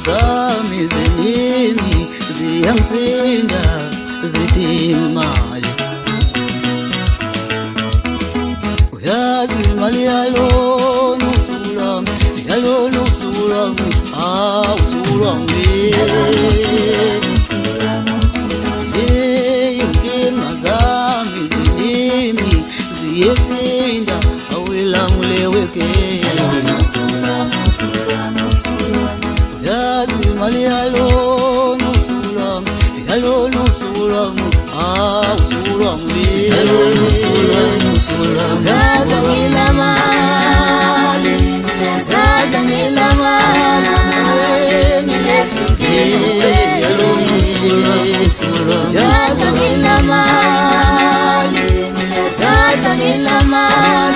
zami ziningi ziyangisinda zithi imali. Uyazi imali yalona usuku lwami, yalona usuku lwami, usuku lwami. Inkinga zami ziningi ziyesinda awilanguleweke. Uyazi imali yalona usuku lwami, yalona usuku lwami, usuku lwami. Zaza ngilamali, zaza ngilamali, zaza ngilamali, zaza ngilamali.